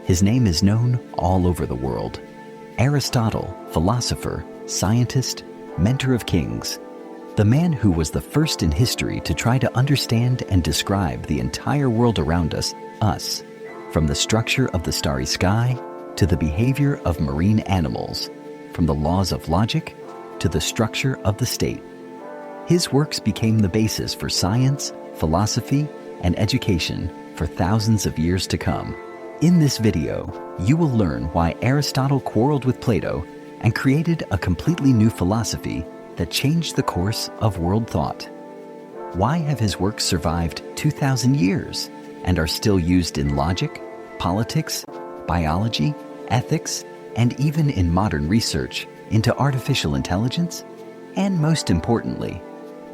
His name is known all over the world. Aristotle, philosopher, scientist, mentor of kings. The man who was the first in history to try to understand and describe the entire world around us, from the structure of the starry sky to the behavior of marine animals, from the laws of logic to the structure of the state. His works became the basis for science, philosophy, and education for thousands of years to come. In this video, you will learn why Aristotle quarreled with Plato and created a completely new philosophy that changed the course of world thought. Why have his works survived 2,000 years and are still used in logic, politics, biology, ethics, and even in modern research into artificial intelligence? And most importantly,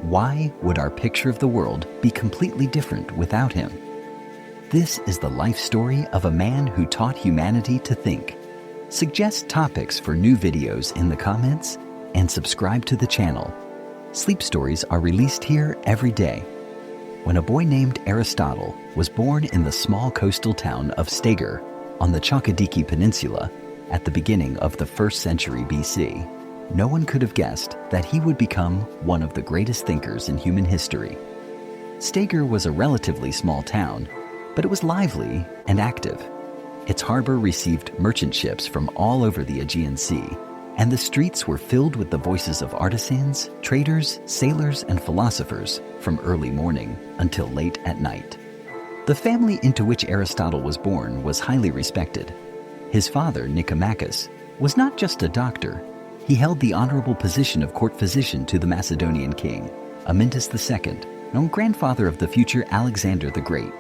why would our picture of the world be completely different without him? This is the life story of a man who taught humanity to think. Suggest topics for new videos in the comments and subscribe to the channel. Sleep stories are released here every day. When a boy named Aristotle was born in the small coastal town of Stagira on the Chalkidiki Peninsula at the beginning of the 1st century BC, no one could have guessed that he would become one of the greatest thinkers in human history. Stagira was a relatively small town, but it was lively and active. Its harbor received merchant ships from all over the Aegean Sea, and the streets were filled with the voices of artisans, traders, sailors, and philosophers from early morning until late at night. The family into which Aristotle was born was highly respected. His father, Nicomachus, was not just a doctor. He held the honorable position of court physician to the Macedonian king, Amyntas II, known grandfather of the future Alexander the Great.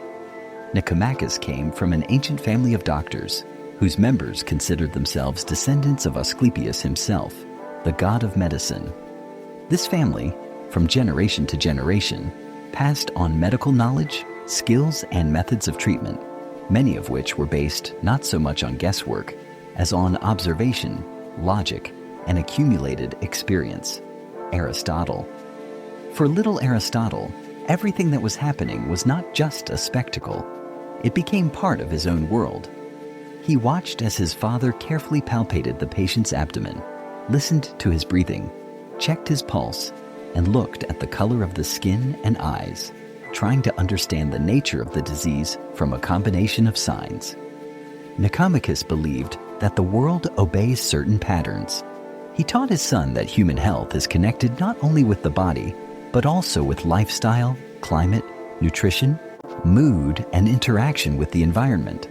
Nicomachus came from an ancient family of doctors, whose members considered themselves descendants of Asclepius himself, the god of medicine. This family, from generation to generation, passed on medical knowledge, skills, and methods of treatment, many of which were based not so much on guesswork as on observation, logic, and accumulated experience. Aristotle. For little Aristotle, everything that was happening was not just a spectacle. It became part of his own world. He watched as his father carefully palpated the patient's abdomen, listened to his breathing, checked his pulse, and looked at the color of the skin and eyes, trying to understand the nature of the disease from a combination of signs. Nicomachus believed that the world obeys certain patterns. He taught his son that human health is connected not only with the body, but also with lifestyle, climate, nutrition, mood, and interaction with the environment.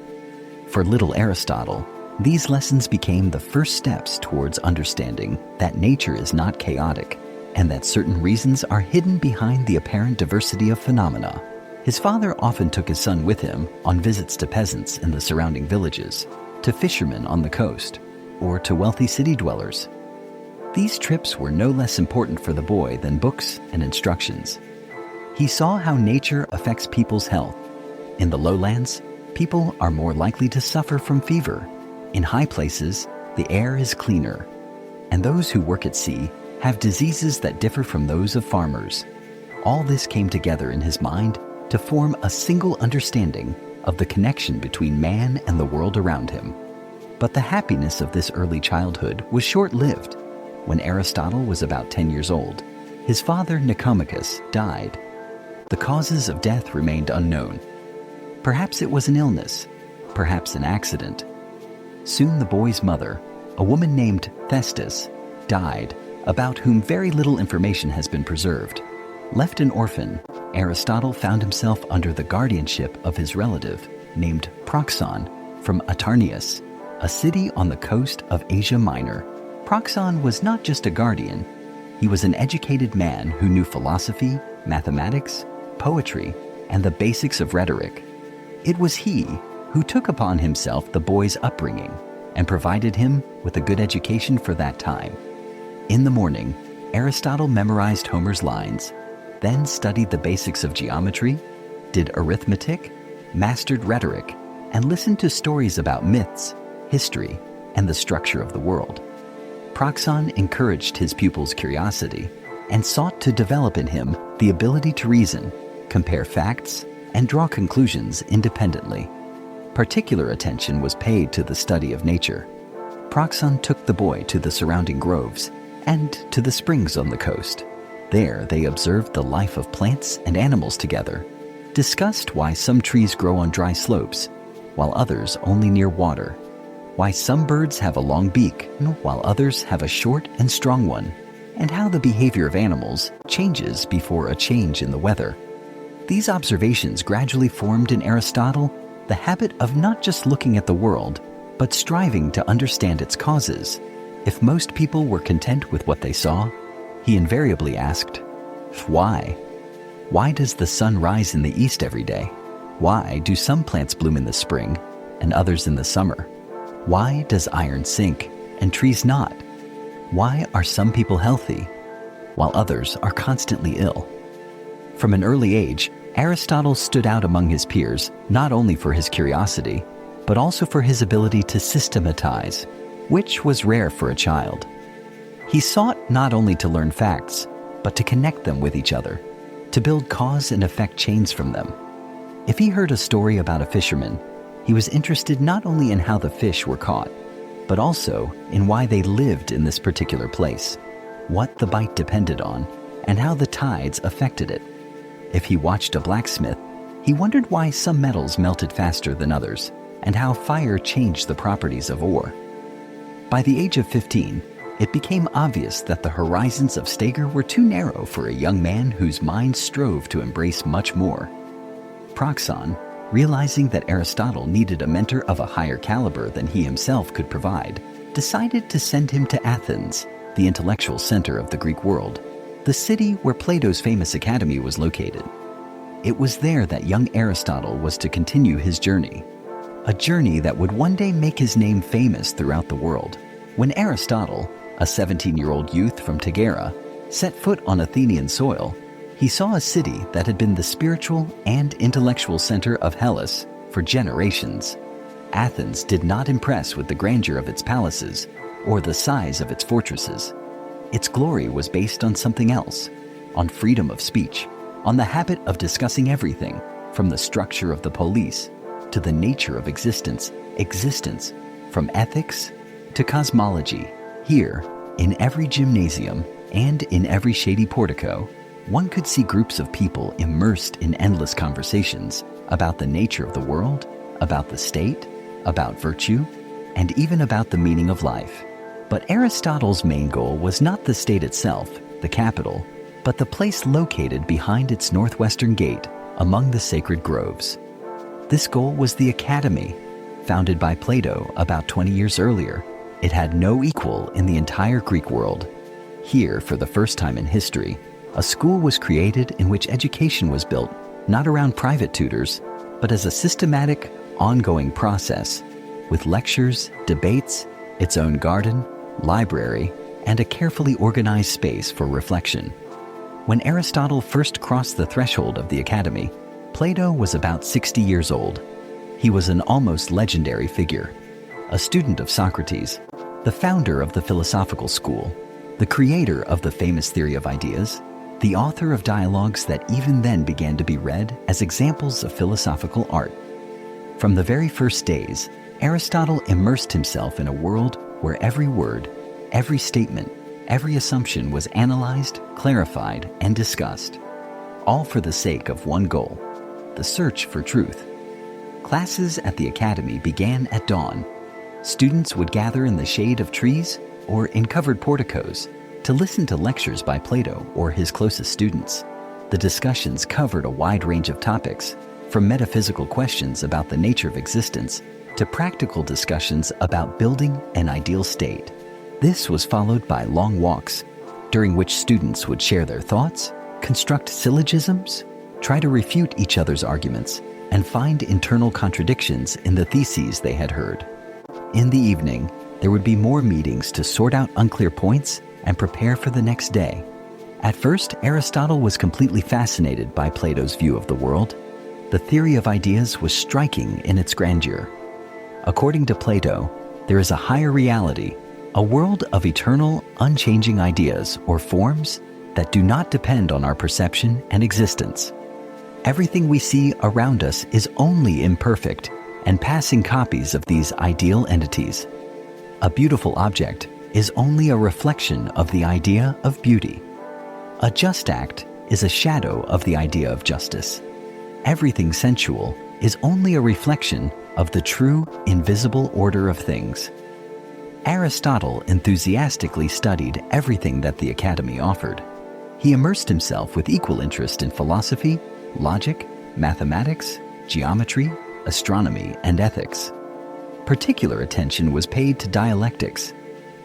For little Aristotle, these lessons became the first steps towards understanding that nature is not chaotic and that certain reasons are hidden behind the apparent diversity of phenomena. His father often took his son with him on visits to peasants in the surrounding villages, to fishermen on the coast, or to wealthy city dwellers. These trips were no less important for the boy than books and instructions. He saw how nature affects people's health. In the lowlands, people are more likely to suffer from fever. In high places, the air is cleaner. And those who work at sea have diseases that differ from those of farmers. All this came together in his mind to form a single understanding of the connection between man and the world around him. But the happiness of this early childhood was short-lived. When Aristotle was about 10 years old, his father Nicomachus died. The causes of death remained unknown. Perhaps it was an illness, perhaps an accident. Soon the boy's mother, a woman named Thestis, died, about whom very little information has been preserved. Left an orphan, Aristotle found himself under the guardianship of his relative, named Proxon, from Atarneus, a city on the coast of Asia Minor. Proxon was not just a guardian. He was an educated man who knew philosophy, mathematics, poetry, and the basics of rhetoric. It was he who took upon himself the boy's upbringing and provided him with a good education for that time. In the morning, Aristotle memorized Homer's lines, then studied the basics of geometry, did arithmetic, mastered rhetoric, and listened to stories about myths, history, and the structure of the world. Proxon encouraged his pupil's curiosity and sought to develop in him the ability to reason, compare facts, and draw conclusions independently. Particular attention was paid to the study of nature. Proxon took the boy to the surrounding groves and to the springs on the coast. There they observed the life of plants and animals together, discussed why some trees grow on dry slopes, while others only near water, why some birds have a long beak while others have a short and strong one, and how the behavior of animals changes before a change in the weather. These observations gradually formed in Aristotle the habit of not just looking at the world, but striving to understand its causes. If most people were content with what they saw, he invariably asked, why? Why does the sun rise in the east every day? Why do some plants bloom in the spring and others in the summer? Why does iron sink and trees not? Why are some people healthy while others are constantly ill? From an early age, Aristotle stood out among his peers not only for his curiosity, but also for his ability to systematize, which was rare for a child. He sought not only to learn facts, but to connect them with each other, to build cause and effect chains from them. If he heard a story about a fisherman, he was interested not only in how the fish were caught, but also in why they lived in this particular place, what the bite depended on, and how the tides affected it. If he watched a blacksmith, he wondered why some metals melted faster than others, and how fire changed the properties of ore. By the age of 15, it became obvious that the horizons of Stagira were too narrow for a young man whose mind strove to embrace much more. Proxon, realizing that Aristotle needed a mentor of a higher caliber than he himself could provide, decided to send him to Athens, the intellectual center of the Greek world, the city where Plato's famous academy was located. It was there that young Aristotle was to continue his journey, a journey that would one day make his name famous throughout the world. When Aristotle, a 17-year-old youth from Stagira, set foot on Athenian soil, he saw a city that had been the spiritual and intellectual center of Hellas for generations. Athens did not impress with the grandeur of its palaces or the size of its fortresses. Its glory was based on something else, on freedom of speech, on the habit of discussing everything, from the structure of the police to the nature of existence, from ethics to cosmology. Here, in every gymnasium and in every shady portico, one could see groups of people immersed in endless conversations about the nature of the world, about the state, about virtue, and even about the meaning of life. But Aristotle's main goal was not the state itself, the capital, but the place located behind its northwestern gate among the sacred groves. This goal was the Academy, founded by Plato about 20 years earlier. It had no equal in the entire Greek world. Here, for the first time in history, a school was created in which education was built not around private tutors, but as a systematic, ongoing process, with lectures, debates, its own garden, library, and a carefully organized space for reflection. When Aristotle first crossed the threshold of the Academy, Plato was about 60 years old. He was an almost legendary figure, a student of Socrates, the founder of the philosophical school, the creator of the famous theory of ideas, the author of dialogues that even then began to be read as examples of philosophical art. From the very first days, Aristotle immersed himself in a world where every word, every statement, every assumption was analyzed, clarified, and discussed, all for the sake of one goal: the search for truth. Classes at the Academy began at dawn. Students would gather in the shade of trees or in covered porticos to listen to lectures by Plato or his closest students. The discussions covered a wide range of topics, from metaphysical questions about the nature of existence to practical discussions about building an ideal state. This was followed by long walks, during which students would share their thoughts, construct syllogisms, try to refute each other's arguments, and find internal contradictions in the theses they had heard. In the evening, there would be more meetings to sort out unclear points and prepare for the next day. At first, Aristotle was completely fascinated by Plato's view of the world. The theory of ideas was striking in its grandeur. According to Plato, there is a higher reality, a world of eternal, unchanging ideas or forms that do not depend on our perception and existence. Everything we see around us is only imperfect, and passing copies of these ideal entities. A beautiful object is only a reflection of the idea of beauty. A just act is a shadow of the idea of justice. Everything sensual is only a reflection of the true, invisible order of things. Aristotle enthusiastically studied everything that the Academy offered. He immersed himself with equal interest in philosophy, logic, mathematics, geometry, astronomy, and ethics. Particular attention was paid to dialectics,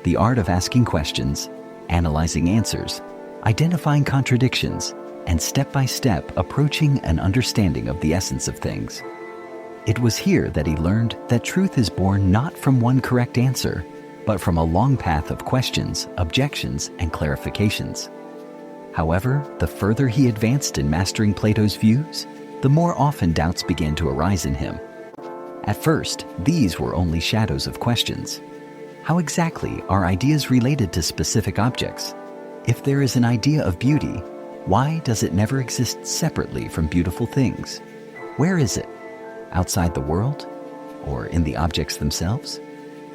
the art of asking questions, analyzing answers, identifying contradictions, and step-by-step approaching an understanding of the essence of things. It was here that he learned that truth is born not from one correct answer, but from a long path of questions, objections, and clarifications. However, the further he advanced in mastering Plato's views, the more often doubts began to arise in him. At first, these were only shadows of questions. How exactly are ideas related to specific objects? If there is an idea of beauty, why does it never exist separately from beautiful things? Where is it? Outside the world? Or in the objects themselves?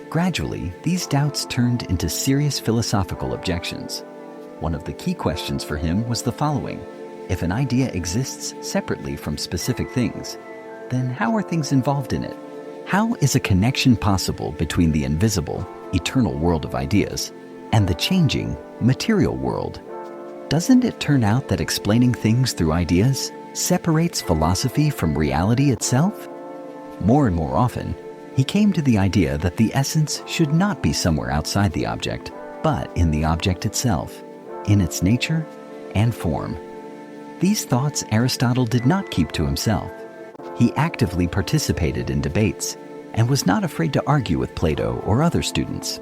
Gradually, these doubts turned into serious philosophical objections. One of the key questions for him was the following: if an idea exists separately from specific things, then how are things involved in it? How is a connection possible between the invisible, eternal world of ideas and the changing, material world? Doesn't it turn out that explaining things through ideas separates philosophy from reality itself? More and more often, he came to the idea that the essence should not be somewhere outside the object, but in the object itself, in its nature and form. These thoughts Aristotle did not keep to himself. He actively participated in debates and was not afraid to argue with Plato or other students.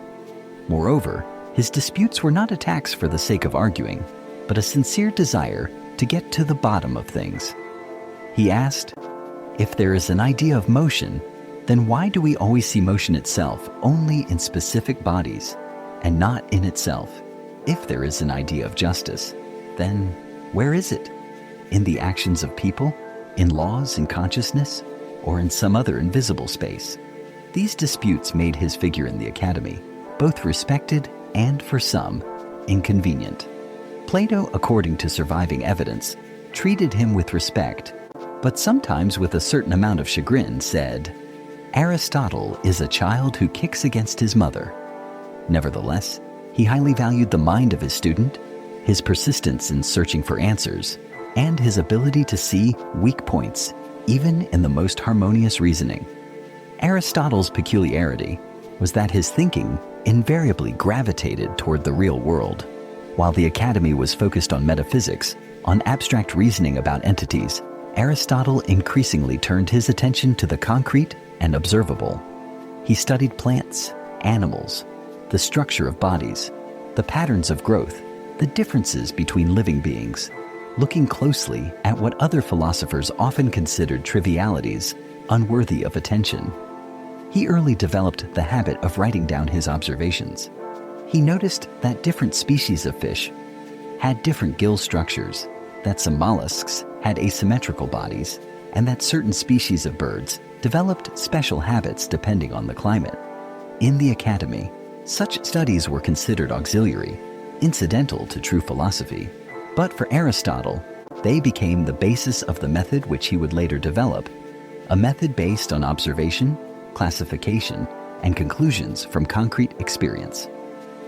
Moreover, his disputes were not attacks for the sake of arguing, but a sincere desire to get to the bottom of things. He asked, if there is an idea of motion, then why do we always see motion itself only in specific bodies and not in itself? If there is an idea of justice, then where is it? In the actions of people, in laws and consciousness, or in some other invisible space? These disputes made his figure in the Academy both respected and, for some, inconvenient. Plato, according to surviving evidence, treated him with respect, but sometimes with a certain amount of chagrin said, Aristotle is a child who kicks against his mother. Nevertheless, he highly valued the mind of his student, his persistence in searching for answers, and his ability to see weak points, even in the most harmonious reasoning. Aristotle's peculiarity was that his thinking invariably gravitated toward the real world. While the Academy was focused on metaphysics, on abstract reasoning about entities, Aristotle increasingly turned his attention to the concrete and observable. He studied plants, animals, the structure of bodies, the patterns of growth, the differences between living beings, looking closely at what other philosophers often considered trivialities, unworthy of attention. He early developed the habit of writing down his observations. He noticed that different species of fish had different gill structures, that some mollusks had asymmetrical bodies, and that certain species of birds developed special habits depending on the climate. In the Academy, such studies were considered auxiliary, incidental to true philosophy, but for Aristotle, they became the basis of the method which he would later develop, a method based on observation, classification, and conclusions from concrete experience.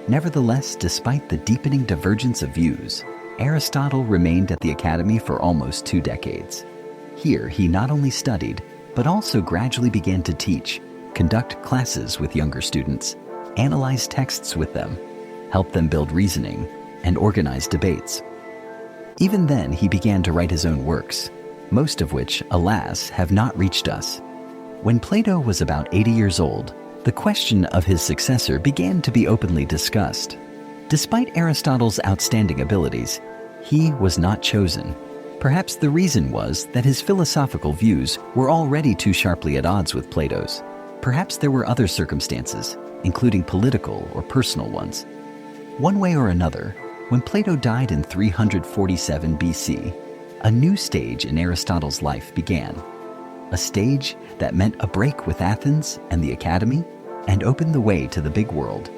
Nevertheless, despite the deepening divergence of views, Aristotle remained at the Academy for almost 2 decades. Here, he not only studied, but also gradually began to teach, conduct classes with younger students, analyze texts with them, help them build reasoning, and organize debates. Even then, he began to write his own works, most of which, alas, have not reached us. When Plato was about 80 years old, the question of his successor began to be openly discussed. Despite Aristotle's outstanding abilities, he was not chosen. Perhaps the reason was that his philosophical views were already too sharply at odds with Plato's. Perhaps there were other circumstances, including political or personal ones. One way or another, when Plato died in 347 BC, a new stage in Aristotle's life began. a stage that meant a break with Athens and the academy and opened the way to the big world,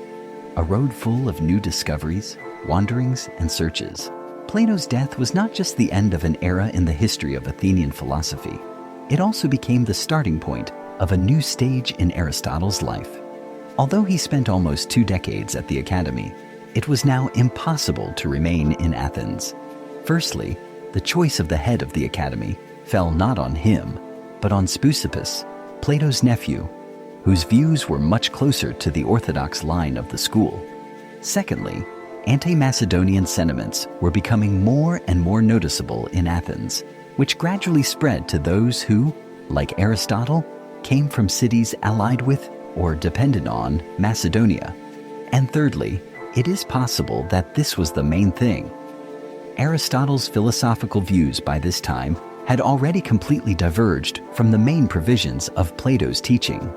a road full of new discoveries, wanderings, and searches. Plato's death was not just the end of an era in the history of Athenian philosophy. It also became the starting point of a new stage in Aristotle's life. Although he spent almost 2 decades at the academy, it was now impossible to remain in Athens. Firstly, the choice of the head of the academy fell not on him, but on Speusippus, Plato's nephew, whose views were much closer to the orthodox line of the school. Secondly, anti-Macedonian sentiments were becoming more and more noticeable in Athens, which gradually spread to those who, like Aristotle, came from cities allied with or dependent on Macedonia. And thirdly, it is possible that this was the main thing. Aristotle's philosophical views by this time had already completely diverged from the main provisions of Plato's teaching.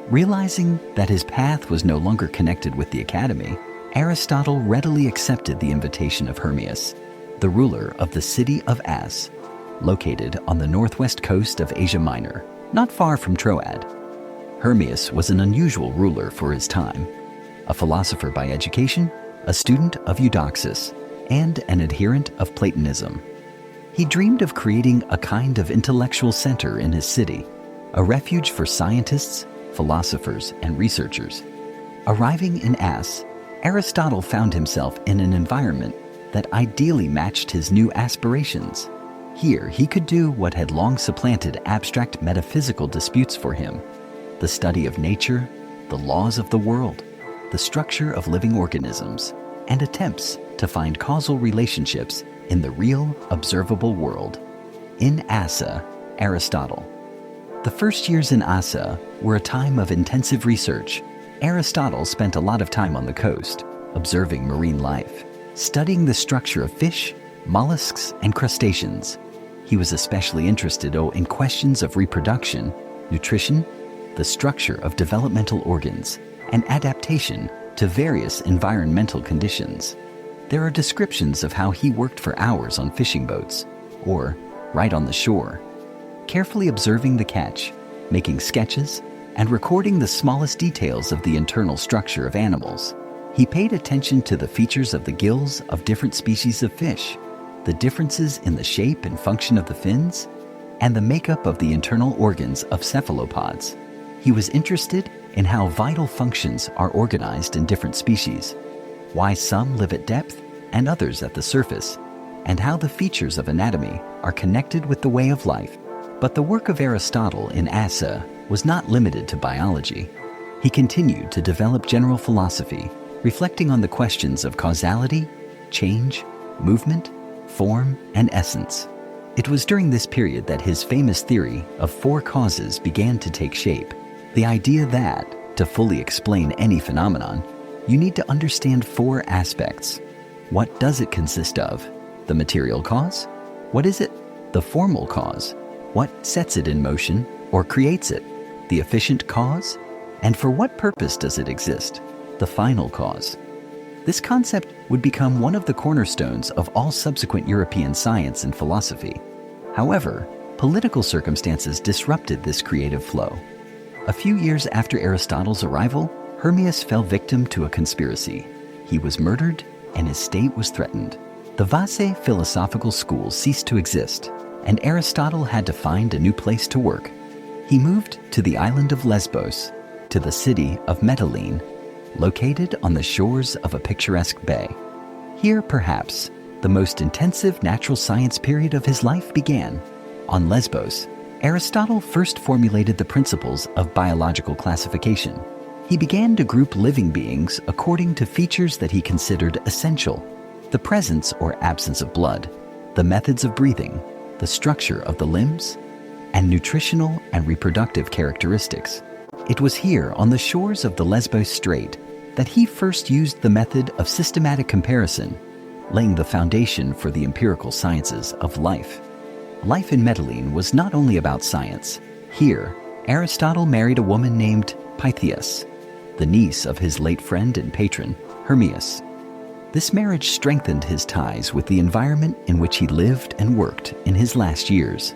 Realizing that his path was no longer connected with the academy, Aristotle readily accepted the invitation of Hermias, the ruler of the city of As, located on the northwest coast of Asia Minor, not far from Troad. Hermias was an unusual ruler for his time, a philosopher by education, a student of Eudoxus, and an adherent of Platonism. He dreamed of creating a kind of intellectual center in his city, a refuge for scientists, philosophers, and researchers. Arriving in As, Aristotle found himself in an environment that ideally matched his new aspirations. Here, he could do what had long supplanted abstract metaphysical disputes for him: the study of nature, the laws of the world, the structure of living organisms, and attempts to find causal relationships in the real, observable world. In Assa, Aristotle. The first years in Assa were a time of intensive research. Aristotle spent a lot of time on the coast, observing marine life, studying the structure of fish, mollusks, and crustaceans. He was especially interested in questions of reproduction, nutrition, the structure of developmental organs, and adaptation to various environmental conditions. There are descriptions of how he worked for hours on fishing boats, or right on the shore, carefully observing the catch, making sketches, and recording the smallest details of the internal structure of animals. He paid attention to the features of the gills of different species of fish, the differences in the shape and function of the fins, and the makeup of the internal organs of cephalopods. He was interested in how vital functions are organized in different species, why some live at depth and others at the surface, and how the features of anatomy are connected with the way of life. But the work of Aristotle in Assa was not limited to biology. He continued to develop general philosophy, reflecting on the questions of causality, change, movement, form, and essence. It was during this period that his famous theory of 4 causes began to take shape. The idea that, to fully explain any phenomenon, you need to understand 4 aspects. What does it consist of? The material cause? What is it? The formal cause? What sets it in motion or creates it? The efficient cause? And for what purpose does it exist? The final cause. This concept would become one of the cornerstones of all subsequent European science and philosophy. However, political circumstances disrupted this creative flow. A few years after Aristotle's arrival, Hermias fell victim to a conspiracy. He was murdered, and his state was threatened. The Vasae philosophical school ceased to exist, and Aristotle had to find a new place to work. He moved to the island of Lesbos, to the city of Mytilene, located on the shores of a picturesque bay. Here, perhaps, the most intensive natural science period of his life began. On Lesbos, Aristotle first formulated the principles of biological classification. He began to group living beings according to features that he considered essential: the presence or absence of blood, the methods of breathing, the structure of the limbs, and nutritional and reproductive characteristics. It was here, on the shores of the Lesbos Strait, that he first used the method of systematic comparison, laying the foundation for the empirical sciences of life. Life in Mytilene was not only about science. Here, Aristotle married a woman named Pythias, the niece of his late friend and patron, Hermias. This marriage strengthened his ties with the environment in which he lived and worked in his last years.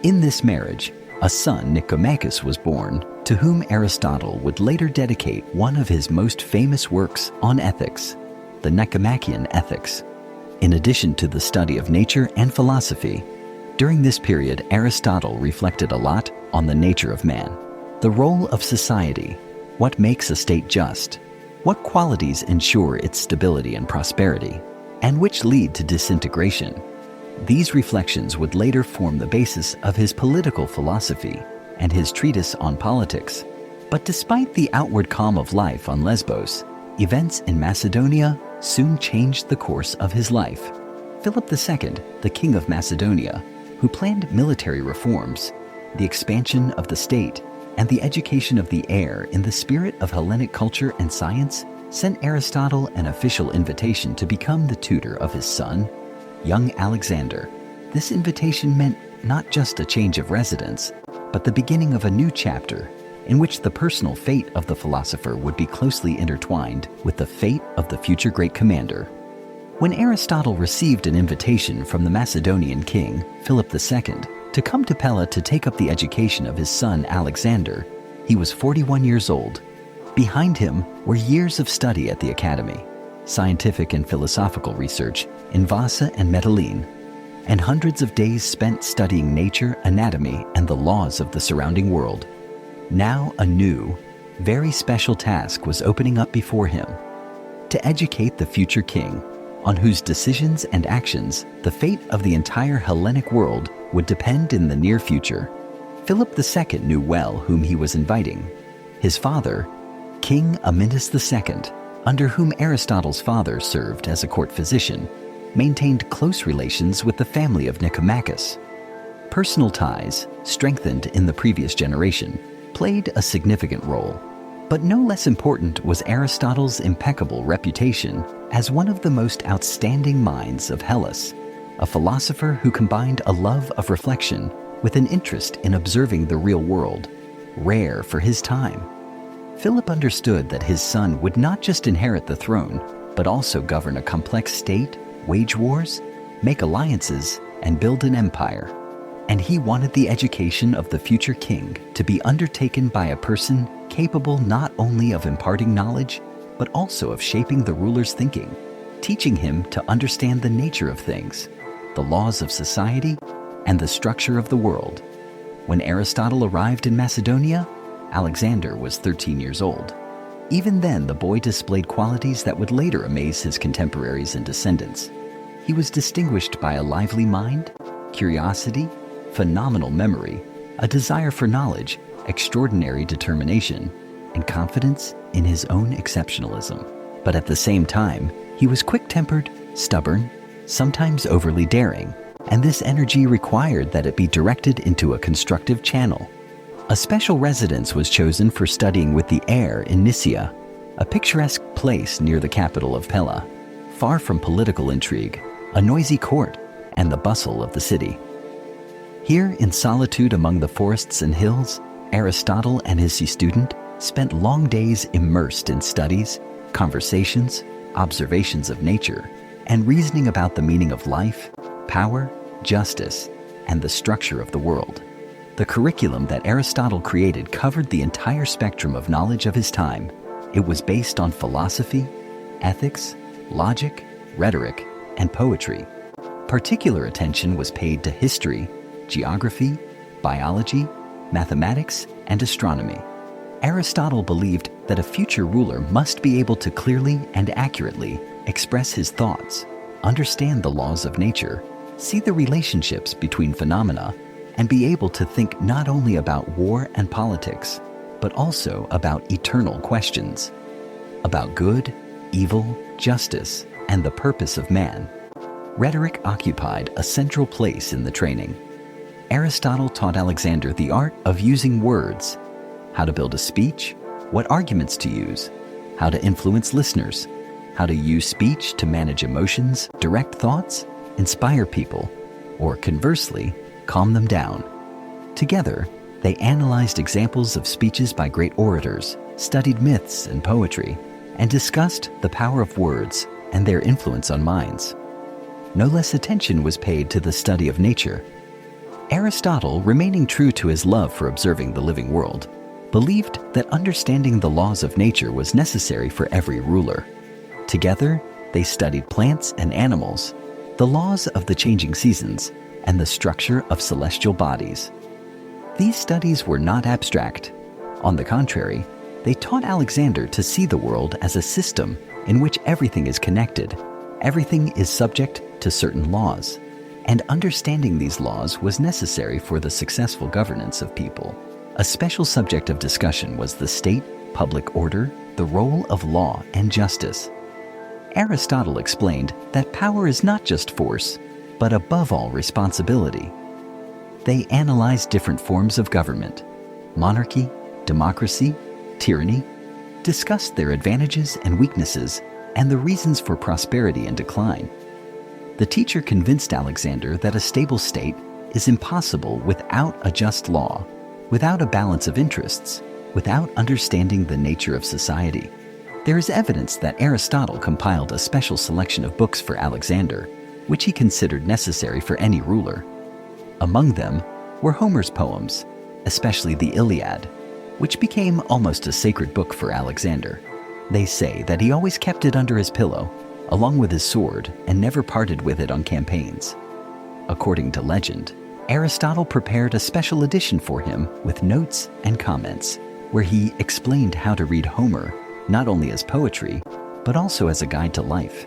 In this marriage, A son, Nicomachus, was born, to whom Aristotle would later dedicate one of his most famous works on ethics, the Nicomachean Ethics. In addition to the study of nature and philosophy, during this period, Aristotle reflected a lot on the nature of man, the role of society, what makes a state just, what qualities ensure its stability and prosperity, and which lead to disintegration. These reflections would later form the basis of his political philosophy and his treatise on politics. But despite the outward calm of life on Lesbos, events in Macedonia soon changed the course of his life. Philip II, the king of Macedonia, who planned military reforms, the expansion of the state, and the education of the heir in the spirit of Hellenic culture and science, sent Aristotle an official invitation to become the tutor of his son, young Alexander. This invitation meant not just a change of residence, but the beginning of a new chapter in which the personal fate of the philosopher would be closely intertwined with the fate of the future great commander. When Aristotle received an invitation from the Macedonian king, Philip II, to come to Pella to take up the education of his son Alexander, he was 41 years old. Behind him were years of study at the academy, scientific and philosophical research in Vasa and Mytilene, and hundreds of days spent studying nature, anatomy, and the laws of the surrounding world. Now a new, very special task was opening up before him: to educate the future king, on whose decisions and actions the fate of the entire Hellenic world would depend in the near future. Philip II knew well whom he was inviting. His father, King Amyntas II, under whom Aristotle's father served as a court physician, maintained close relations with the family of Nicomachus. Personal ties, strengthened in the previous generation, played a significant role. But no less important was Aristotle's impeccable reputation as one of the most outstanding minds of Hellas, a philosopher who combined a love of reflection with an interest in observing the real world, rare for his time. Philip understood that his son would not just inherit the throne, but also govern a complex state, wage wars, make alliances, and build an empire. And he wanted the education of the future king to be undertaken by a person capable not only of imparting knowledge, but also of shaping the ruler's thinking, teaching him to understand the nature of things, the laws of society, and the structure of the world. When Aristotle arrived in Macedonia, Alexander was 13 years old. Even then, the boy displayed qualities that would later amaze his contemporaries and descendants. He was distinguished by a lively mind, curiosity, phenomenal memory, a desire for knowledge, extraordinary determination, and confidence in his own exceptionalism. But at the same time, he was quick-tempered, stubborn, sometimes overly daring, and this energy required that it be directed into a constructive channel. A special residence was chosen for studying with the heir in Nicaea, a picturesque place near the capital of Pella, far from political intrigue, a noisy court, and the bustle of the city. Here, in solitude among the forests and hills, Aristotle and his student spent long days immersed in studies, conversations, observations of nature, and reasoning about the meaning of life, power, justice, and the structure of the world. The curriculum that Aristotle created covered the entire spectrum of knowledge of his time. It was based on philosophy, ethics, logic, rhetoric, and poetry. Particular attention was paid to history, geography, biology, mathematics, and astronomy. Aristotle believed that a future ruler must be able to clearly and accurately express his thoughts, understand the laws of nature, see the relationships between phenomena, and be able to think not only about war and politics, but also about eternal questions, about good, evil, justice, and the purpose of man. Rhetoric occupied a central place in the training. Aristotle taught Alexander the art of using words, how to build a speech, what arguments to use, how to influence listeners, how to use speech to manage emotions, direct thoughts, inspire people, or conversely, calm them down. Together, they analyzed examples of speeches by great orators, studied myths and poetry, and discussed the power of words and their influence on minds. No less attention was paid to the study of nature. Aristotle, remaining true to his love for observing the living world, believed that understanding the laws of nature was necessary for every ruler. Together, they studied plants and animals, the laws of the changing seasons, and the structure of celestial bodies. These studies were not abstract. On the contrary, they taught Alexander to see the world as a system in which everything is connected, everything is subject to certain laws, and understanding these laws was necessary for the successful governance of people. A special subject of discussion was the state, public order, the role of law and justice. Aristotle explained that power is not just force, but above all responsibility. They analyzed different forms of government, monarchy, democracy, tyranny, discussed their advantages and weaknesses, and the reasons for prosperity and decline. The teacher convinced Alexander that a stable state is impossible without a just law, without a balance of interests, without understanding the nature of society. There is evidence that Aristotle compiled a special selection of books for Alexander, which he considered necessary for any ruler. Among them were Homer's poems, especially the Iliad, which became almost a sacred book for Alexander. They say that he always kept it under his pillow, along with his sword, and never parted with it on campaigns. According to legend, Aristotle prepared a special edition for him with notes and comments, where he explained how to read Homer not only as poetry, but also as a guide to life.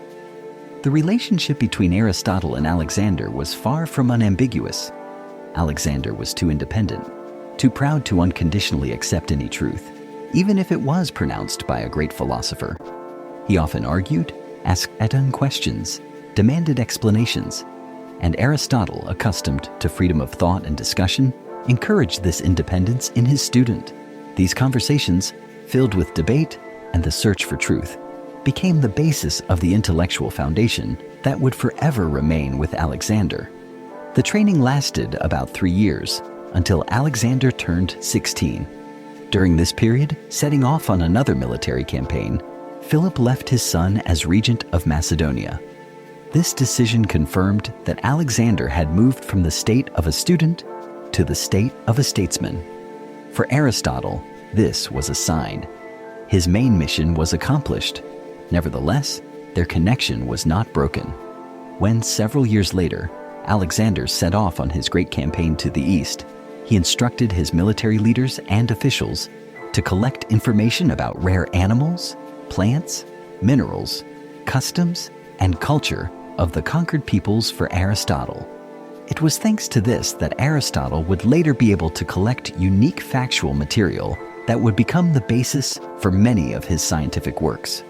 The relationship between Aristotle and Alexander was far from unambiguous. Alexander was too independent, too proud to unconditionally accept any truth, even if it was pronounced by a great philosopher. He often argued, asked dumb questions, demanded explanations, and Aristotle, accustomed to freedom of thought and discussion, encouraged this independence in his student. These conversations, filled with debate and the search for truth, became the basis of the intellectual foundation that would forever remain with Alexander. The training lasted about 3 years, until Alexander turned 16. During this period, setting off on another military campaign, Philip left his son as regent of Macedonia. This decision confirmed that Alexander had moved from the state of a student to the state of a statesman. For Aristotle, this was a sign. His main mission was accomplished. Nevertheless, their connection was not broken. When, several years later, Alexander set off on his great campaign to the east, he instructed his military leaders and officials to collect information about rare animals, plants, minerals, customs, and culture of the conquered peoples for Aristotle. It was thanks to this that Aristotle would later be able to collect unique factual material that would become the basis for many of his scientific works.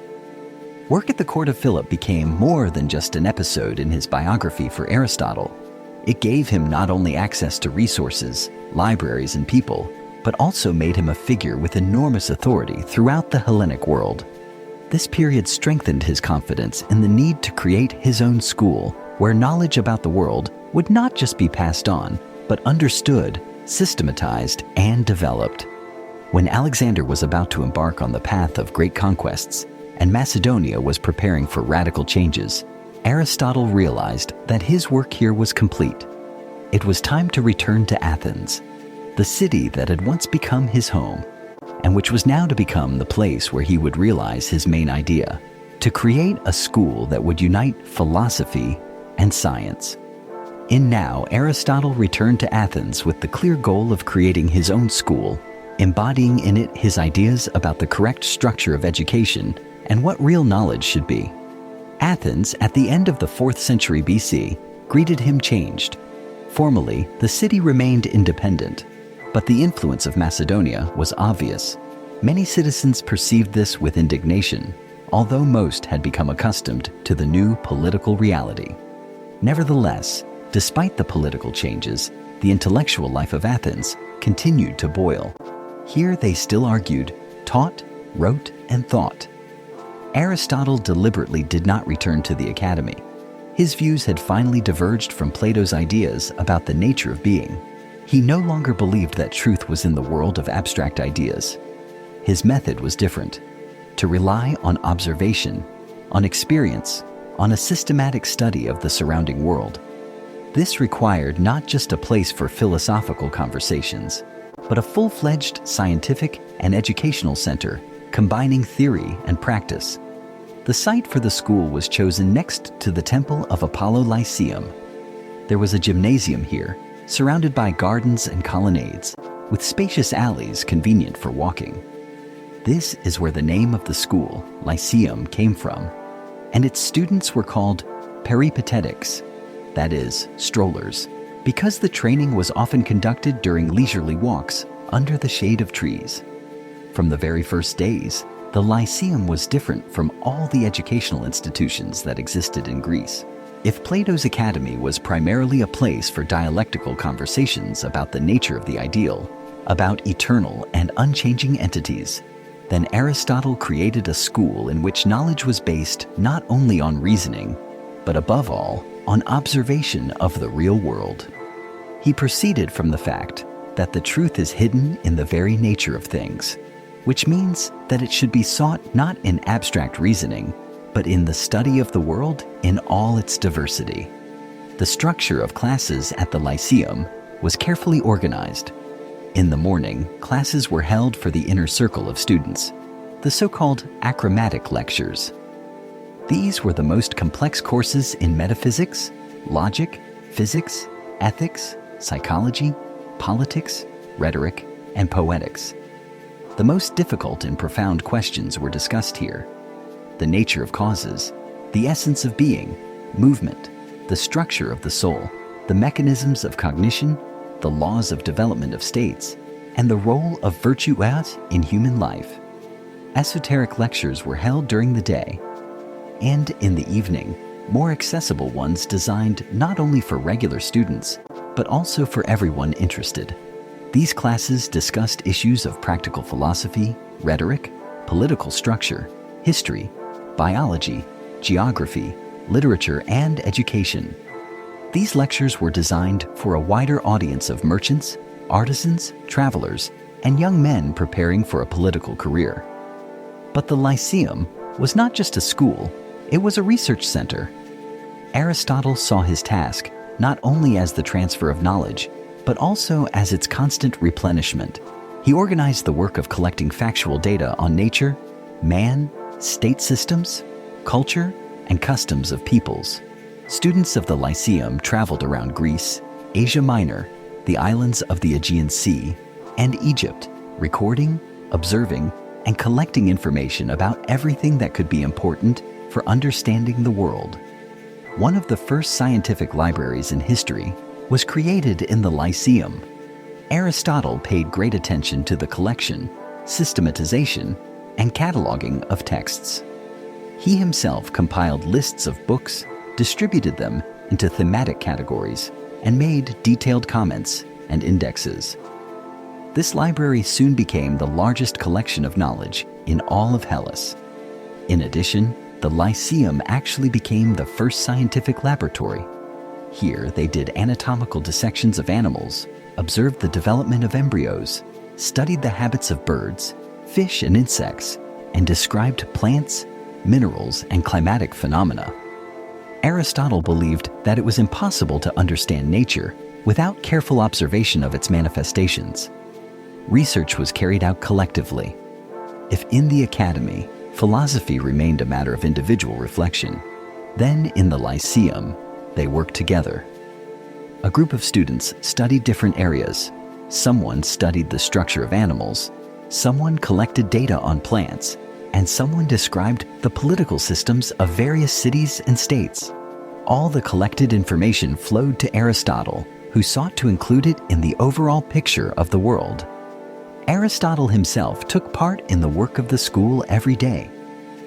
Work at the court of Philip became more than just an episode in his biography for Aristotle. It gave him not only access to resources, libraries, and people, but also made him a figure with enormous authority throughout the Hellenic world. This period strengthened his confidence in the need to create his own school, where knowledge about the world would not just be passed on, but understood, systematized, and developed. When Alexander was about to embark on the path of great conquests, and Macedonia was preparing for radical changes, Aristotle realized that his work here was complete. It was time to return to Athens, the city that had once become his home, and which was now to become the place where he would realize his main idea, to create a school that would unite philosophy and science. Now, Aristotle returned to Athens with the clear goal of creating his own school, embodying in it his ideas about the correct structure of education and what real knowledge should be. Athens, at the end of the 4th century BC, greeted him changed. Formally, the city remained independent, but the influence of Macedonia was obvious. Many citizens perceived this with indignation, although most had become accustomed to the new political reality. Nevertheless, despite the political changes, the intellectual life of Athens continued to boil. Here they still argued, taught, wrote, and thought. Aristotle deliberately did not return to the academy. His views had finally diverged from Plato's ideas about the nature of being. He no longer believed that truth was in the world of abstract ideas. His method was different: to rely on observation, on experience, on a systematic study of the surrounding world. This required not just a place for philosophical conversations, but a full-fledged scientific and educational center combining theory and practice. The site for the school was chosen next to the Temple of Apollo Lyceum. There was a gymnasium here, surrounded by gardens and colonnades, with spacious alleys convenient for walking. This is where the name of the school, Lyceum, came from, and its students were called peripatetics, that is, strollers, because the training was often conducted during leisurely walks under the shade of trees. From the very first days, the Lyceum was different from all the educational institutions that existed in Greece. If Plato's academy was primarily a place for dialectical conversations about the nature of the ideal, about eternal and unchanging entities, then Aristotle created a school in which knowledge was based not only on reasoning, but above all, on observation of the real world. He proceeded from the fact that the truth is hidden in the very nature of things, which means that it should be sought not in abstract reasoning, but in the study of the world in all its diversity. The structure of classes at the Lyceum was carefully organized. In the morning, classes were held for the inner circle of students, the so-called achromatic lectures. These were the most complex courses in metaphysics, logic, physics, ethics, psychology, politics, rhetoric, and poetics. The most difficult and profound questions were discussed here: the nature of causes, the essence of being, movement, the structure of the soul, the mechanisms of cognition, the laws of development of states, and the role of virtue in human life. Esoteric lectures were held during the day, and in the evening, more accessible ones designed not only for regular students, but also for everyone interested. These classes discussed issues of practical philosophy, rhetoric, political structure, history, biology, geography, literature, and education. These lectures were designed for a wider audience of merchants, artisans, travelers, and young men preparing for a political career. But the Lyceum was not just a school, it was a research center. Aristotle saw his task not only as the transfer of knowledge, but also as its constant replenishment. He organized the work of collecting factual data on nature, man, state systems, culture, and customs of peoples. Students of the Lyceum traveled around Greece, Asia Minor, the islands of the Aegean Sea, and Egypt, recording, observing, and collecting information about everything that could be important for understanding the world. One of the first scientific libraries in history was created in the Lyceum. Aristotle paid great attention to the collection, systematization, and cataloging of texts. He himself compiled lists of books, distributed them into thematic categories, and made detailed comments and indexes. This library soon became the largest collection of knowledge in all of Hellas. In addition, the Lyceum actually became the first scientific laboratory. Here they did anatomical dissections of animals, observed the development of embryos, studied the habits of birds, fish, and insects, and described plants, minerals, and climatic phenomena. Aristotle believed that it was impossible to understand nature without careful observation of its manifestations. Research was carried out collectively. If in the academy, philosophy remained a matter of individual reflection, then in the Lyceum, they worked together. A group of students studied different areas. Someone studied the structure of animals, someone collected data on plants, and someone described the political systems of various cities and states. All the collected information flowed to Aristotle, who sought to include it in the overall picture of the world. Aristotle himself took part in the work of the school every day.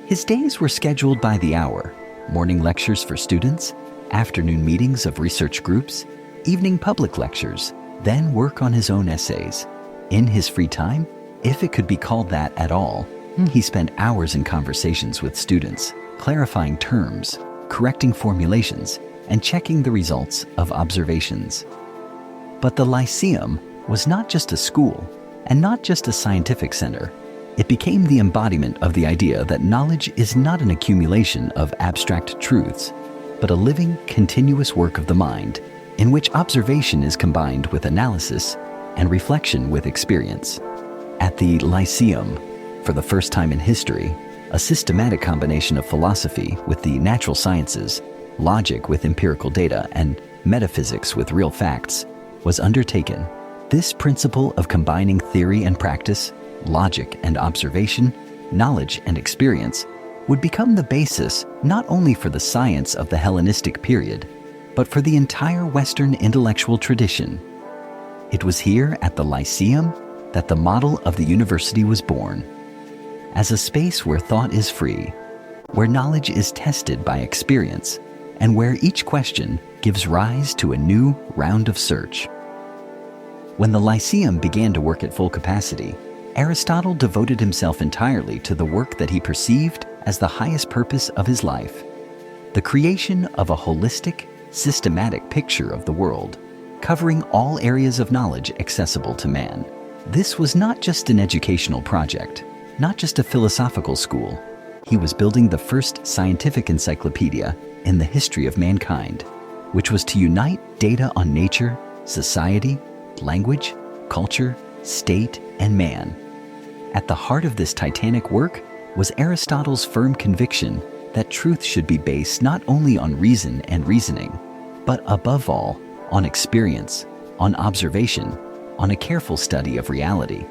His days were scheduled by the hour: morning lectures for students, afternoon meetings of research groups, evening public lectures, then work on his own essays. In his free time, if it could be called that at all, he spent hours in conversations with students, clarifying terms, correcting formulations, and checking the results of observations. But the Lyceum was not just a school, and not just a scientific center. It became the embodiment of the idea that knowledge is not an accumulation of abstract truths, but a living, continuous work of the mind, in which observation is combined with analysis and reflection with experience. At the Lyceum, for the first time in history, a systematic combination of philosophy with the natural sciences, logic with empirical data, and metaphysics with real facts was undertaken. This principle of combining theory and practice, logic and observation, knowledge and experience would become the basis not only for the science of the Hellenistic period, but for the entire Western intellectual tradition. It was here at the Lyceum that the model of the university was born, as a space where thought is free, where knowledge is tested by experience, and where each question gives rise to a new round of search. When the Lyceum began to work at full capacity, Aristotle devoted himself entirely to the work that he perceived as the highest purpose of his life, the creation of a holistic, systematic picture of the world, covering all areas of knowledge accessible to man. This was not just an educational project, not just a philosophical school. He was building the first scientific encyclopedia in the history of mankind, which was to unite data on nature, society, language, culture, state, and man. At the heart of this titanic work was Aristotle's firm conviction that truth should be based not only on reason and reasoning, but above all, on experience, on observation, on a careful study of reality.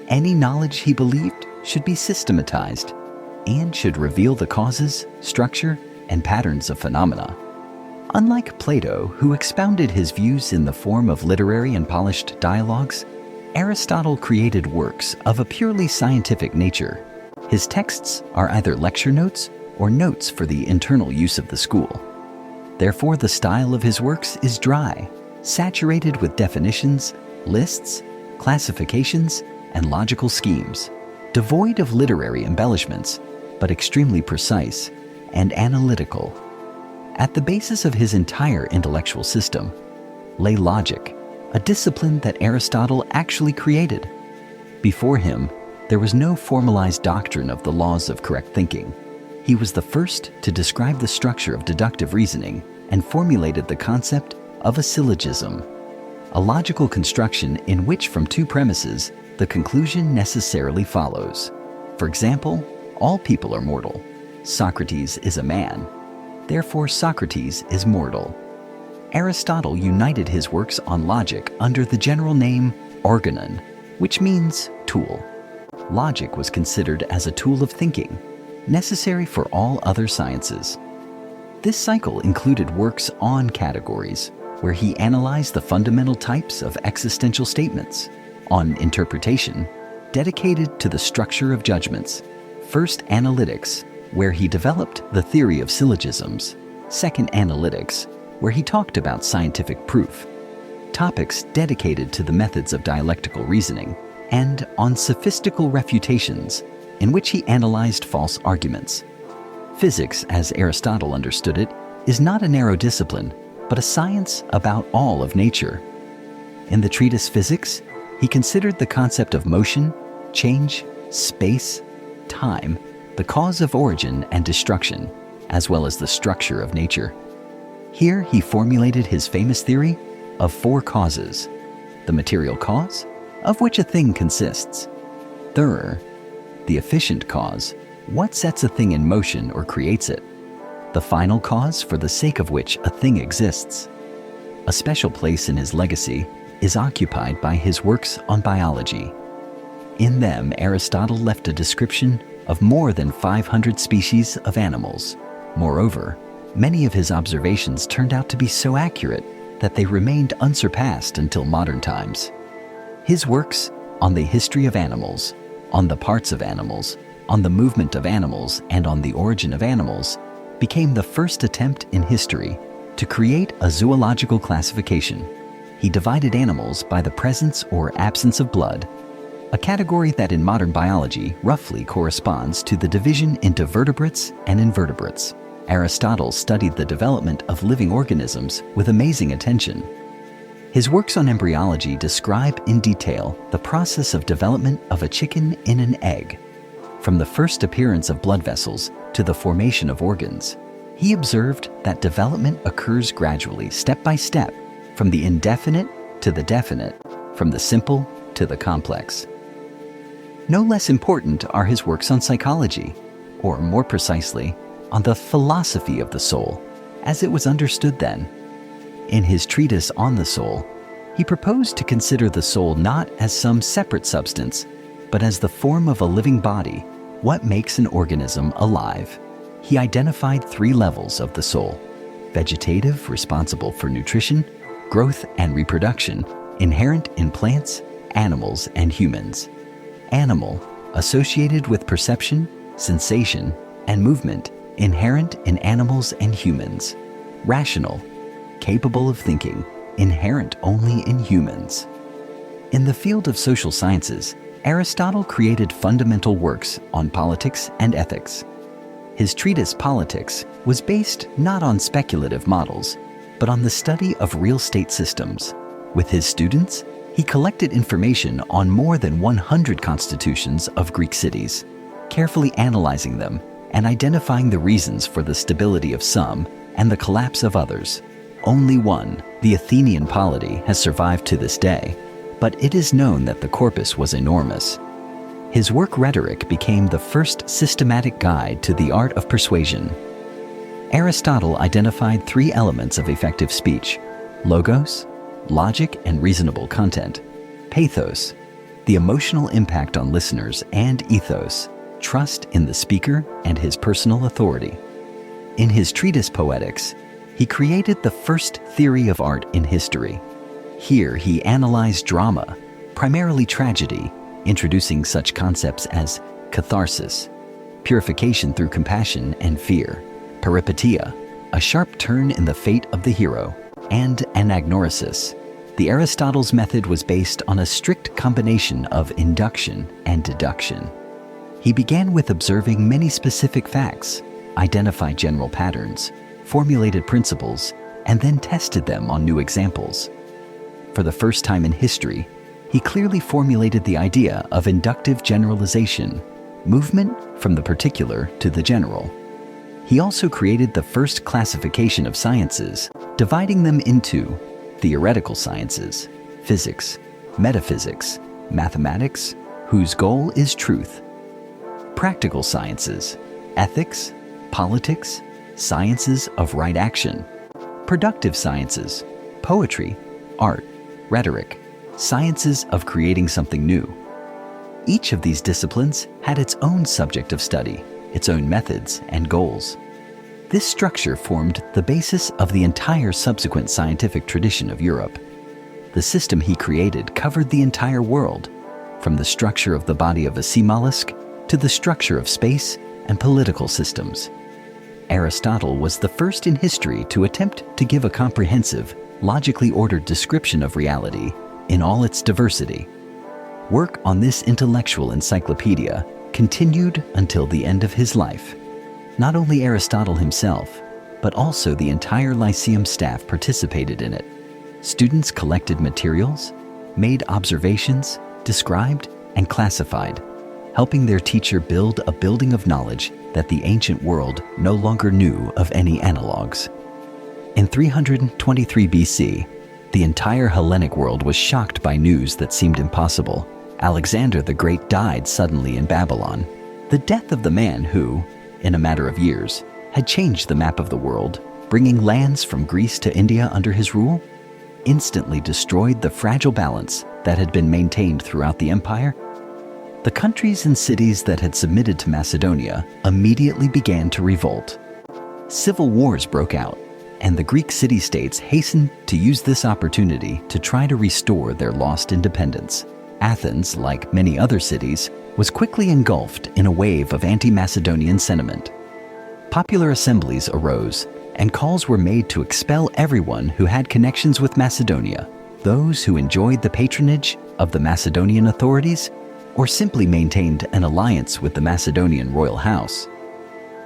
Any knowledge, he believed, should be systematized and should reveal the causes, structure, and patterns of phenomena. Unlike Plato, who expounded his views in the form of literary and polished dialogues, Aristotle created works of a purely scientific nature. His texts are either lecture notes or notes for the internal use of the school. Therefore, the style of his works is dry, saturated with definitions, lists, classifications, and logical schemes, devoid of literary embellishments, but extremely precise and analytical. At the basis of his entire intellectual system lay logic, a discipline that Aristotle actually created. Before him, there was no formalized doctrine of the laws of correct thinking. He was the first to describe the structure of deductive reasoning and formulated the concept of a syllogism, a logical construction in which from two premises the conclusion necessarily follows. For example, all people are mortal. Socrates is a man. Therefore, Socrates is mortal. Aristotle united his works on logic under the general name organon, which means tool. Logic was considered as a tool of thinking, necessary for all other sciences. This cycle included works on categories, where he analyzed the fundamental types of existential statements, on interpretation, dedicated to the structure of judgments, first analytics, where he developed the theory of syllogisms, second analytics, where he talked about scientific proof, topics dedicated to the methods of dialectical reasoning, and on sophistical refutations, in which he analyzed false arguments. Physics, as Aristotle understood it, is not a narrow discipline, but a science about all of nature. In the treatise Physics, he considered the concept of motion, change, space, time, the cause of origin and destruction, as well as the structure of nature. Here he formulated his famous theory of four causes: the material cause, of which a thing consists; the efficient cause, what sets a thing in motion or creates it; the final cause, for the sake of which a thing exists. A special place in his legacy is occupied by his works on biology. In them, Aristotle left a description of more than 500 species of animals. Moreover, many of his observations turned out to be so accurate that they remained unsurpassed until modern times. His works on the history of animals, on the parts of animals, on the movement of animals, and on the origin of animals became the first attempt in history to create a zoological classification. He divided animals by the presence or absence of blood, a category that in modern biology roughly corresponds to the division into vertebrates and invertebrates. Aristotle studied the development of living organisms with amazing attention. His works on embryology describe in detail the process of development of a chicken in an egg, from the first appearance of blood vessels to the formation of organs. He observed that development occurs gradually, step by step, from the indefinite to the definite, from the simple to the complex. No less important are his works on psychology, or more precisely, on the philosophy of the soul, as it was understood then. In his treatise on the soul, he proposed to consider the soul not as some separate substance, but as the form of a living body, what makes an organism alive. He identified 3 levels of the soul: vegetative, responsible for nutrition, growth and reproduction, inherent in plants, animals, and humans. Animal, associated with perception, sensation, and movement, inherent in animals and humans. Rational, capable of thinking, inherent only in humans. In the field of social sciences, Aristotle created fundamental works on politics and ethics. His treatise Politics was based not on speculative models, but on the study of real state systems. With his students, he collected information on more than 100 constitutions of Greek cities, carefully analyzing them and identifying the reasons for the stability of some and the collapse of others. Only one, the Athenian polity, has survived to this day, but it is known that the corpus was enormous. His work Rhetoric became the first systematic guide to the art of persuasion. Aristotle identified 3 elements of effective speech: logos, logic and reasonable content; pathos, the emotional impact on listeners; and ethos, trust in the speaker and his personal authority. In his treatise Poetics, he created the first theory of art in history. Here he analyzed drama, primarily tragedy, introducing such concepts as catharsis, purification through compassion and fear; peripeteia, a sharp turn in the fate of the hero; and anagnorisis. The Aristotle's method was based on a strict combination of induction and deduction. He began with observing many specific facts, identified general patterns, formulated principles, and then tested them on new examples. For the first time in history, he clearly formulated the idea of inductive generalization, movement from the particular to the general. He also created the first classification of sciences, dividing them into theoretical sciences, physics, metaphysics, mathematics, whose goal is truth; practical sciences, ethics, politics, sciences of right action; productive sciences, poetry, art, rhetoric, sciences of creating something new. Each of these disciplines had its own subject of study, its own methods and goals. This structure formed the basis of the entire subsequent scientific tradition of Europe. The system he created covered the entire world, from the structure of the body of a sea mollusk to the structure of space and political systems. Aristotle was the first in history to attempt to give a comprehensive, logically ordered description of reality in all its diversity. Work on this intellectual encyclopedia continued until the end of his life. Not only Aristotle himself, but also the entire Lyceum staff participated in it. Students collected materials, made observations, described, and classified, helping their teacher build a building of knowledge that the ancient world no longer knew of any analogues. In 323 BC, the entire Hellenic world was shocked by news that seemed impossible. Alexander the Great died suddenly in Babylon. The death of the man who, in a matter of years, had changed the map of the world, bringing lands from Greece to India under his rule, instantly destroyed the fragile balance that had been maintained throughout the empire. The countries and cities that had submitted to Macedonia immediately began to revolt. Civil wars broke out, and the Greek city-states hastened to use this opportunity to try to restore their lost independence. Athens, like many other cities, was quickly engulfed in a wave of anti-Macedonian sentiment. Popular assemblies arose, and calls were made to expel everyone who had connections with Macedonia, those who enjoyed the patronage of the Macedonian authorities, or simply maintained an alliance with the Macedonian royal house.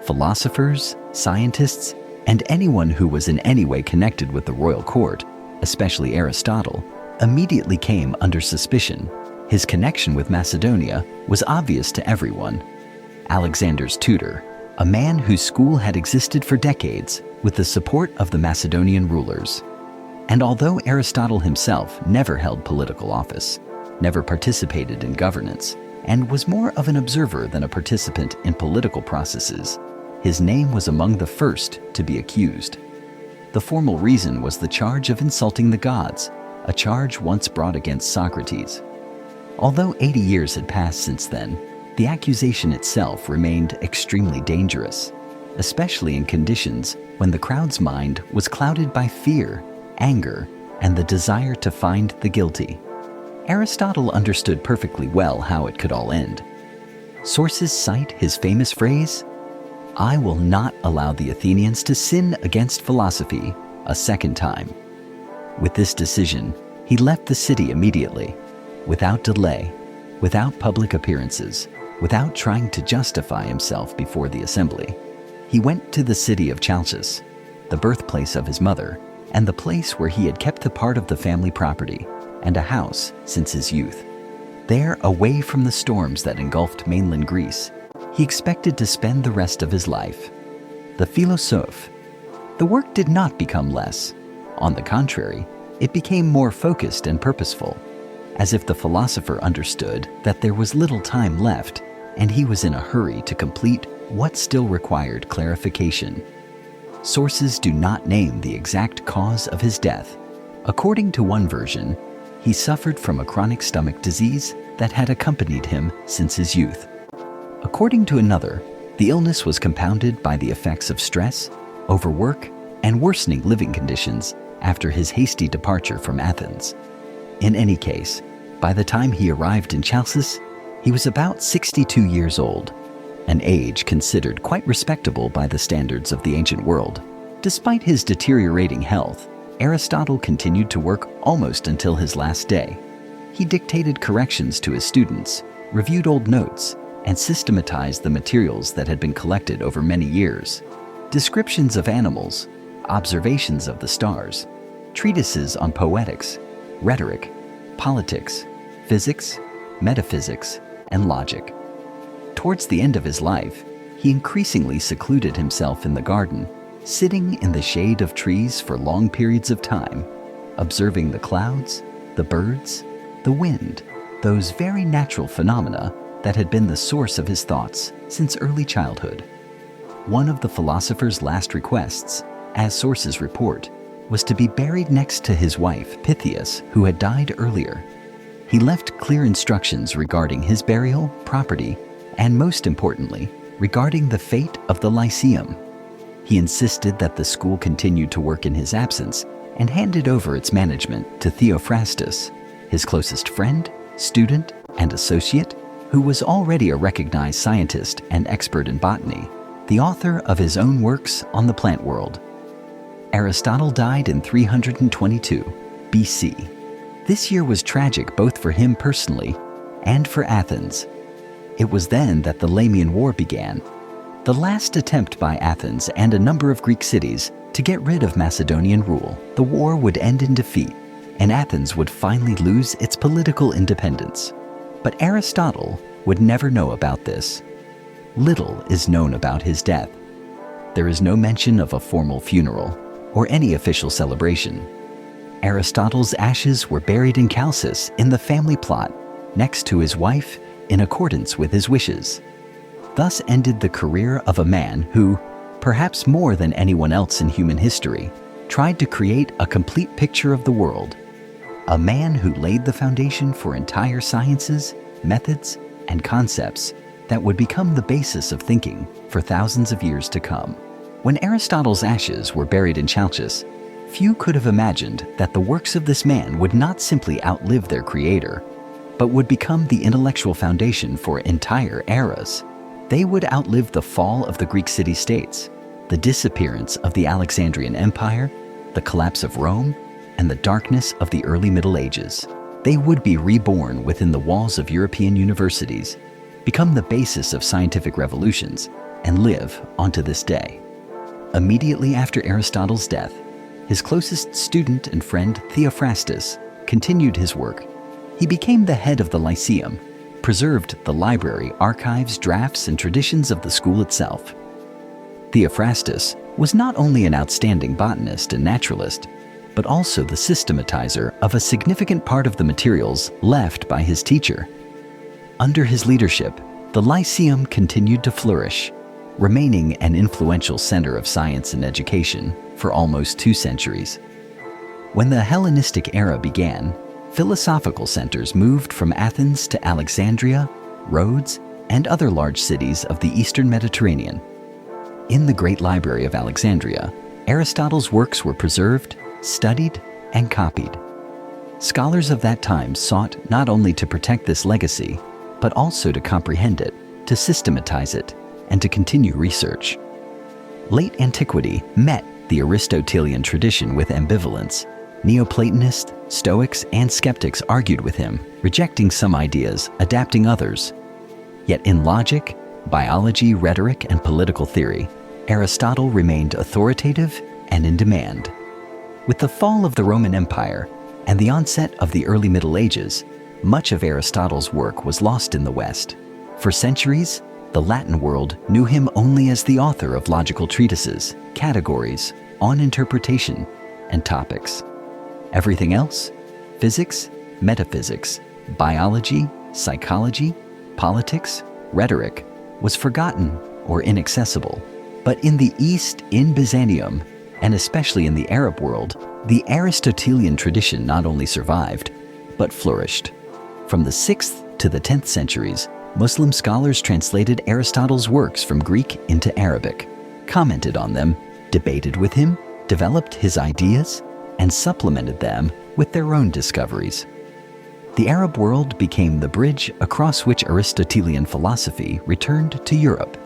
Philosophers, scientists, and anyone who was in any way connected with the royal court, especially Aristotle, immediately came under suspicion. His connection with Macedonia was obvious to everyone. Alexander's tutor, a man whose school had existed for decades with the support of the Macedonian rulers. And although Aristotle himself never held political office, never participated in governance, and was more of an observer than a participant in political processes, his name was among the first to be accused. The formal reason was the charge of insulting the gods, a charge once brought against Socrates. Although 80 years had passed since then, the accusation itself remained extremely dangerous, especially in conditions when the crowd's mind was clouded by fear, anger, and the desire to find the guilty. Aristotle understood perfectly well how it could all end. Sources cite his famous phrase, "I will not allow the Athenians to sin against philosophy a second time." With this decision, he left the city immediately, without delay, without public appearances, without trying to justify himself before the assembly. He went to the city of Chalcis, the birthplace of his mother, and the place where he had kept the part of the family property and a house since his youth. There, away from the storms that engulfed mainland Greece, he expected to spend the rest of his life. The philosopher. The work did not become less. On the contrary, it became more focused and purposeful, as if the philosopher understood that there was little time left and he was in a hurry to complete what still required clarification. Sources do not name the exact cause of his death. According to one version, he suffered from a chronic stomach disease that had accompanied him since his youth. According to another, the illness was compounded by the effects of stress, overwork, and worsening living conditions after his hasty departure from Athens. In any case, by the time he arrived in Chalcis, he was about 62 years old, an age considered quite respectable by the standards of the ancient world. Despite his deteriorating health, Aristotle continued to work almost until his last day. He dictated corrections to his students, reviewed old notes, and systematized the materials that had been collected over many years. Descriptions of animals, observations of the stars, treatises on poetics, rhetoric, politics, physics, metaphysics, and logic. Towards the end of his life, he increasingly secluded himself in the garden, sitting in the shade of trees for long periods of time, observing the clouds, the birds, the wind, those very natural phenomena that had been the source of his thoughts since early childhood. One of the philosopher's last requests, as sources report, was to be buried next to his wife, Pythias, who had died earlier. He left clear instructions regarding his burial, property, and most importantly, regarding the fate of the Lyceum. He insisted that the school continue to work in his absence and handed over its management to Theophrastus, his closest friend, student, and associate, who was already a recognized scientist and expert in botany, the author of his own works on the plant world. Aristotle died in 322 BC. This year was tragic both for him personally and for Athens. It was then that the Lyceum War began, the last attempt by Athens and a number of Greek cities to get rid of Macedonian rule. The war would end in defeat, and Athens would finally lose its political independence. But Aristotle would never know about this. Little is known about his death. There is no mention of a formal funeral or any official celebration. Aristotle's ashes were buried in Chalcis in the family plot next to his wife in accordance with his wishes. Thus ended the career of a man who, perhaps more than anyone else in human history, tried to create a complete picture of the world. A man who laid the foundation for entire sciences, methods, and concepts that would become the basis of thinking for thousands of years to come. When Aristotle's ashes were buried in Chalcis, few could have imagined that the works of this man would not simply outlive their creator, but would become the intellectual foundation for entire eras. They would outlive the fall of the Greek city-states, the disappearance of the Alexandrian Empire, the collapse of Rome, and the darkness of the early Middle Ages. They would be reborn within the walls of European universities, become the basis of scientific revolutions, and live onto this day. Immediately after Aristotle's death, his closest student and friend Theophrastus continued his work. He became the head of the Lyceum, preserved the library, archives, drafts, and traditions of the school itself. Theophrastus was not only an outstanding botanist and naturalist, but also the systematizer of a significant part of the materials left by his teacher. Under his leadership, the Lyceum continued to flourish, remaining an influential center of science and education for almost 2 centuries. When the Hellenistic era began, philosophical centers moved from Athens to Alexandria, Rhodes, and other large cities of the Eastern Mediterranean. In the Great Library of Alexandria, Aristotle's works were preserved, studied, and copied. Scholars of that time sought not only to protect this legacy, but also to comprehend it, to systematize it, and to continue research. Late antiquity met the Aristotelian tradition with ambivalence. Neoplatonists, Stoics, and skeptics argued with him, rejecting some ideas, adapting others. Yet in logic, biology, rhetoric, and political theory, Aristotle remained authoritative and in demand. With the fall of the Roman Empire and the onset of the early Middle Ages, much of Aristotle's work was lost in the West. For centuries, the Latin world knew him only as the author of logical treatises, categories, on interpretation, and topics. Everything else, physics, metaphysics, biology, psychology, politics, rhetoric, was forgotten or inaccessible. But in the East, in Byzantium, and especially in the Arab world, the Aristotelian tradition not only survived, but flourished. From the 6th to the 10th centuries, Muslim scholars translated Aristotle's works from Greek into Arabic, commented on them, debated with him, developed his ideas, and supplemented them with their own discoveries. The Arab world became the bridge across which Aristotelian philosophy returned to Europe.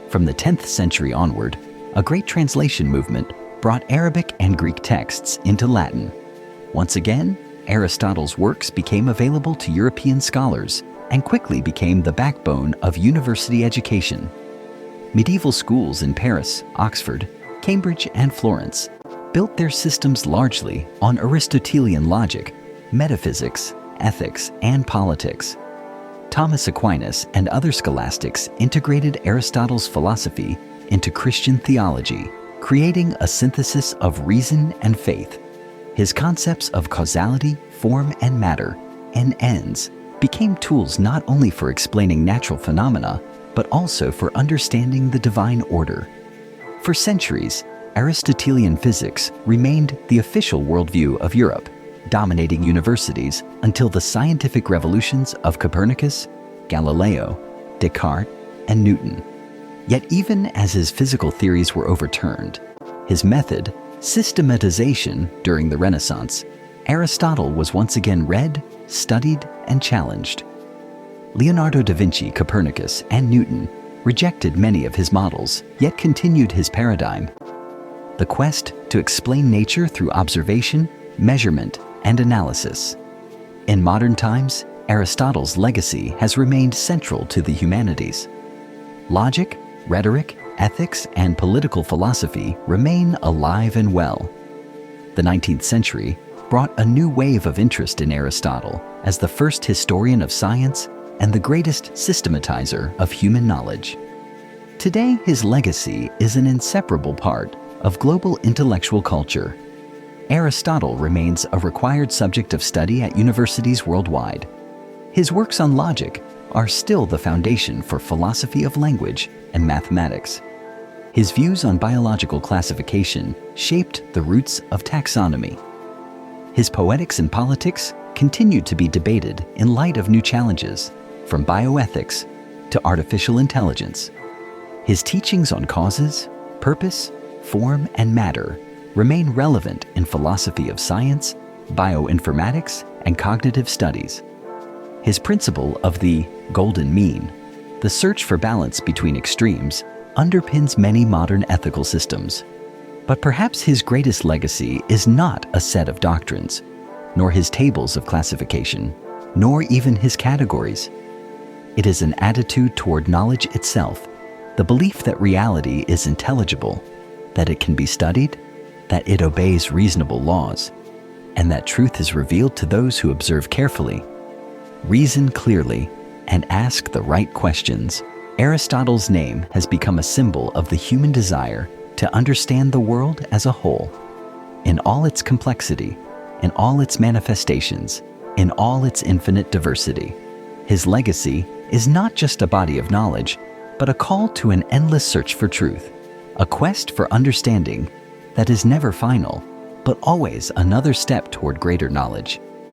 From the 10th century onward, a great translation movement brought Arabic and Greek texts into Latin. Once again, Aristotle's works became available to European scholars and quickly became the backbone of university education. Medieval schools in Paris, Oxford, Cambridge, and Florence built their systems largely on Aristotelian logic, metaphysics, ethics, and politics. Thomas Aquinas and other scholastics integrated Aristotle's philosophy into Christian theology, creating a synthesis of reason and faith. His concepts of causality, form and matter, and ends became tools not only for explaining natural phenomena, but also for understanding the divine order. For centuries, Aristotelian physics remained the official worldview of Europe, dominating universities until the scientific revolutions of Copernicus, Galileo, Descartes, and Newton. Yet even as his physical theories were overturned, his method, systematization, during the Renaissance, Aristotle was once again read, studied, and challenged. Leonardo da Vinci, Copernicus, and Newton rejected many of his models, yet continued his paradigm. The quest to explain nature through observation, measurement, and analysis. In modern times, Aristotle's legacy has remained central to the humanities. Logic, rhetoric, ethics, and political philosophy remain alive and well. The 19th century brought a new wave of interest in Aristotle as the first historian of science and the greatest systematizer of human knowledge. Today, his legacy is an inseparable part of global intellectual culture. Aristotle remains a required subject of study at universities worldwide. His works on logic are still the foundation for philosophy of language and mathematics. His views on biological classification shaped the roots of taxonomy. His poetics and politics continue to be debated in light of new challenges, from bioethics to artificial intelligence. His teachings on causes, purpose, form, and matter remain relevant in philosophy of science, bioinformatics, and cognitive studies. His principle of the golden mean, the search for balance between extremes, underpins many modern ethical systems. But perhaps his greatest legacy is not a set of doctrines, nor his tables of classification, nor even his categories. It is an attitude toward knowledge itself, the belief that reality is intelligible, that it can be studied, that it obeys reasonable laws, and that truth is revealed to those who observe carefully, reason clearly, and ask the right questions. Aristotle's name has become a symbol of the human desire to understand the world as a whole, in all its complexity, in all its manifestations, in all its infinite diversity. His legacy is not just a body of knowledge, but a call to an endless search for truth, a quest for understanding that is never final, but always another step toward greater knowledge.